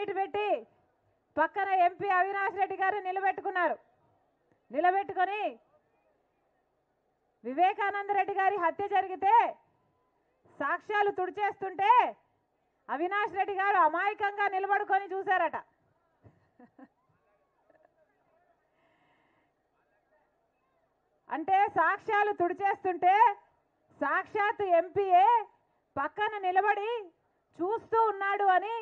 Meet పెట్టి పక్కన MP Avinash Reddy గారు నిలబెట్టుకొని వివేకానంద రెడ్డి గారి హత్య జరిగితే సాక్ష్యాలు తుడిచేస్తుంటే అవినాష్ రెడ్డి గారు అమాయకంగా నిలబడుకొని చూశారట. అంటే సాక్ష్యాలు తుడిచేస్తుంటే సాక్షాత్ ఎంపీఏ పక్కన నిలబడి చూస్తూ ఉన్నాడు అని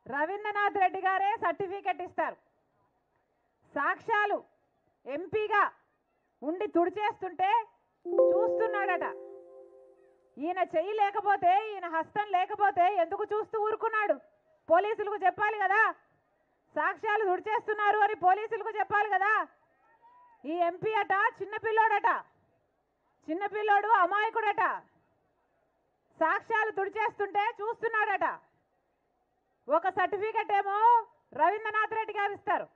రవీంద్రనాథ్ రెడ్డి గారే సర్టిఫికెట్ ఇస్తారు. సాక్ష్యాలు ఎంపీగా ఉండి తుడిచేస్తుంటే చూస్తున్నాడట. ఈయన చెయ్యి లేకపోతే, ఈయన హస్తం లేకపోతే ఎందుకు చూస్తూ ఊరుకున్నాడు? పోలీసులకు చెప్పాలి కదా, సాక్ష్యాలు తుడిచేస్తున్నారు అని పోలీసులకు చెప్పాలి కదా. ఈ ఎంపీ అట చిన్నపిల్లోడు అమాయకుడట, సాక్ష్యాలు తుడిచేస్తుంటే చూస్తున్నాడట. ఒక సర్టిఫికెట్ ఏమో రవీంద్రనాథ్ రెడ్డి గారు ఇస్తారు,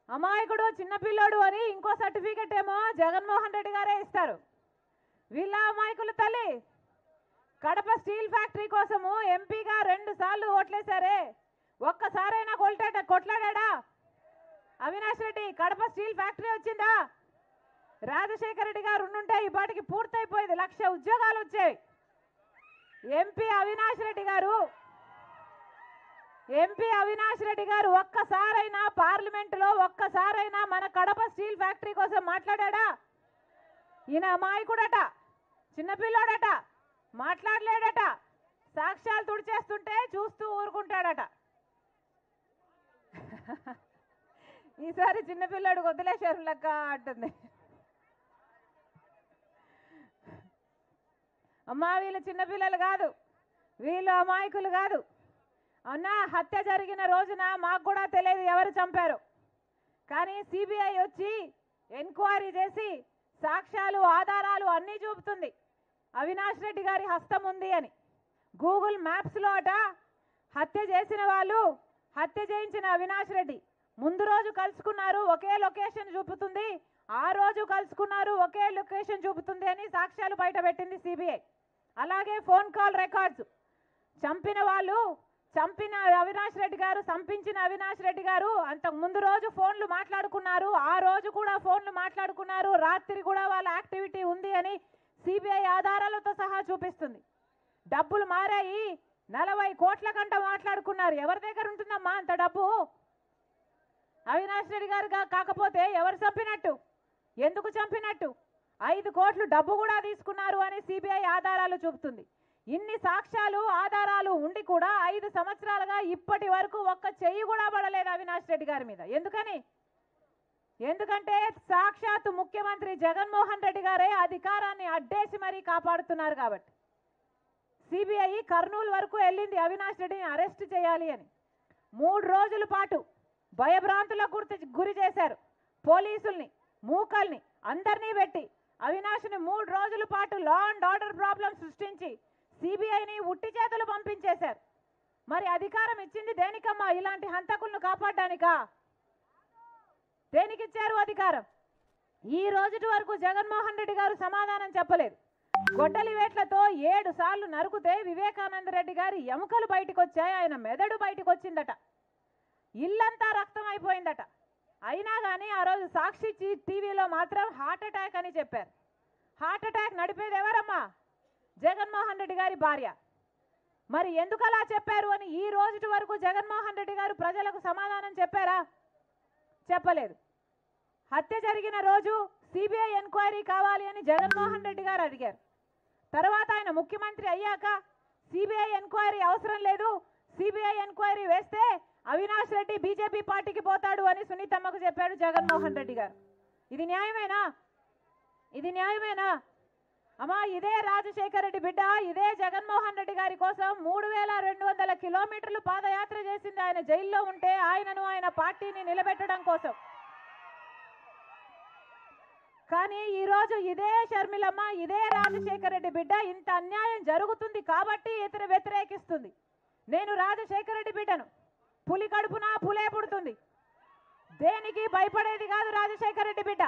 అమాయకుడు చిన్నపిల్లోడు అని ఇంకో సర్టిఫికెట్ ఏమో జగన్మోహన్ రెడ్డి గారే ఇస్తారు. వీళ్ళ అమాయకుల తల్లి కడప స్టీల్ ఫ్యాక్టరీ కోసము ఎంపీగా 2 సార్లు ఓట్లేశారే, ఒక్కసారైనా కొట్లాడా అవినాష్ రెడ్డి? కడప స్టీల్ ఫ్యాక్టరీ వచ్చిందా? రాజశేఖర రెడ్డి గారు ఉండుంటే ఈ పాటికి పూర్తయిపోయేది, 1,00,000 ఉద్యోగాలు వచ్చాయి. ఎంపీ అవినాష్ రెడ్డి గారు ఒక్కసారైనా పార్లమెంటులో ఒక్కసారైనా మన కడప స్టీల్ ఫ్యాక్టరీ కోసం మాట్లాడా? ఈయన అమాయకుడట, చిన్నపిల్లోడట, మాట్లాడలేడట, సాక్ష్యాలు తుడిచేస్తుంటే చూస్తూ ఊరుకుంటాడట. ఈసారి చిన్నపిల్లాడు వదిలేశారు లెక్క అంటుంది. అమ్మా వీళ్ళు చిన్నపిల్లలు కాదు, వీళ్ళు అమాయకులు కాదు. అవునా, హత్య జరిగిన రోజున మాకు కూడా తెలియదు ఎవరు చంపారు, కానీ సిబిఐ వచ్చి ఎంక్వైరీ చేసి సాక్ష్యాలు ఆధారాలు అన్నీ చూపుతుంది అవినాష్ రెడ్డి గారి హస్తం ఉంది అని. గూగుల్ మ్యాప్స్లో అట హత్య చేసిన వాళ్ళు, హత్య చేయించిన అవినాష్ రెడ్డి ముందు రోజు కలుసుకున్నారు ఒకే లొకేషన్ చూపుతుంది, ఆ రోజు కలుసుకున్నారు ఒకే లొకేషన్ చూపుతుంది అని సాక్ష్యాలు బయట పెట్టింది సిబిఐ. అలాగే ఫోన్ కాల్ రికార్డ్స్, చంపిన వాళ్ళు, చంపిన అవినాష్ రెడ్డి గారు, సంపించిన అవినాష్ రెడ్డి గారు అంతకు ముందు రోజు ఫోన్లు మాట్లాడుకున్నారు, ఆ రోజు కూడా ఫోన్లు మాట్లాడుకున్నారు, రాత్రి కూడా వాళ్ళ యాక్టివిటీ ఉంది అని సిబిఐ ఆధారాలతో సహా చూపిస్తుంది. డబ్బులు మారాయి, 40 కోట్ల కంట మాట్లాడుకున్నారు. ఎవరి దగ్గర ఉంటుందమ్మా అంత డబ్బు? అవినాష్ రెడ్డి గారు కాకపోతే ఎవరు చంపినట్టు, ఎందుకు చంపినట్టు? 5 కోట్లు డబ్బు కూడా తీసుకున్నారు అని సిబిఐ ఆధారాలు చూపుతుంది. ఇన్ని సాక్ష్యాలు ఆధారాలు ఉండి కూడా 5 సంవత్సరాలుగా ఇప్పటి వరకు ఒక్క చెయ్యి కూడా పడలేదు అవినాష్ రెడ్డి గారి మీద. ఎందుకంటే సాక్షాత్ ముఖ్యమంత్రి జగన్మోహన్ రెడ్డి గారే అధికారాన్ని అడ్డేసి మరీ కాపాడుతున్నారు కాబట్టి. సిబిఐ కర్నూలు వరకు వెళ్ళింది అవినాష్ రెడ్డిని అరెస్ట్ చేయాలి అని. 3 రోజుల పాటు భయభ్రాంతులకు గురి చేశారు. పోలీసుల్ని, మూకల్ని అందరినీ పెట్టి అవినాష్ని 3 రోజుల పాటు లా అండ్ ఆర్డర్ ప్రాబ్లం సృష్టించి సిబిఐని ఉట్టి చేతులు పంపించేశారు. మరి అధికారం ఇచ్చింది దేనికమ్మా? ఇలాంటి హంతకులను కాపాడడానికా? దేనికిచ్చారు అధికారం? ఈ రోజుటి వరకు జగన్మోహన్ రెడ్డి గారు సమాధానం చెప్పలేదు. గొడ్డలి వేట్లతో 7 సార్లు నరుకుతే వివేకానంద రెడ్డి గారి ఎముకలు బయటకు వచ్చాయి, ఆయన మెదడు బయటకు వచ్చిందట, ఇల్లంతా రక్తం అయిపోయిందట. అయినా కానీ ఆ రోజు సాక్షి టీవీలో మాత్రం హార్ట్ అటాక్ అని చెప్పారు. హార్ట్ అటాక్ నడిపేది ఎవరమ్మా? జగన్మోహన్ రెడ్డి గారి భార్య. మరి ఎందుకు అలా చెప్పారు అని ఈ రోజుటి వరకు జగన్మోహన్ రెడ్డి గారు ప్రజలకు సమాధానం చెప్పారా? చెప్పలేదు. హత్య జరిగిన రోజు సిబిఐ ఎంక్వైరీ కావాలి అని జగన్మోహన్ రెడ్డి గారు అడిగారు. తర్వాత ఆయన ముఖ్యమంత్రి అయ్యాక సిబిఐ ఎంక్వైరీ అవసరం లేదు, సిబిఐ ఎంక్వైరీ వేస్తే అవినాష్ రెడ్డి బీజేపీ పార్టీకి పోతాడు అని సునీతమ్మకు చెప్పాడు జగన్మోహన్ రెడ్డి గారు. ఇది న్యాయమేనా? అమ్మా, ఇదే రాజశేఖర రెడ్డి బిడ్డ, ఇదే జగన్మోహన్ రెడ్డి గారి కోసం 3200 కిలోమీటర్లు పాదయాత్ర చేసింది ఆయన జైల్లో ఉంటే, ఆయనను, ఆయన పార్టీని నిలబెట్టడం కోసం. కానీ ఈరోజు ఇదే షర్మిలమ్మ, ఇదే రాజశేఖర రెడ్డి బిడ్డ ఇంత అన్యాయం జరుగుతుంది కాబట్టి వ్యతిరేకిస్తుంది. నేను రాజశేఖర రెడ్డి బిడ్డను, పులి కడుపున పులే పుడుతుంది, దేనికి భయపడేది కాదు రాజశేఖర రెడ్డి బిడ్డ.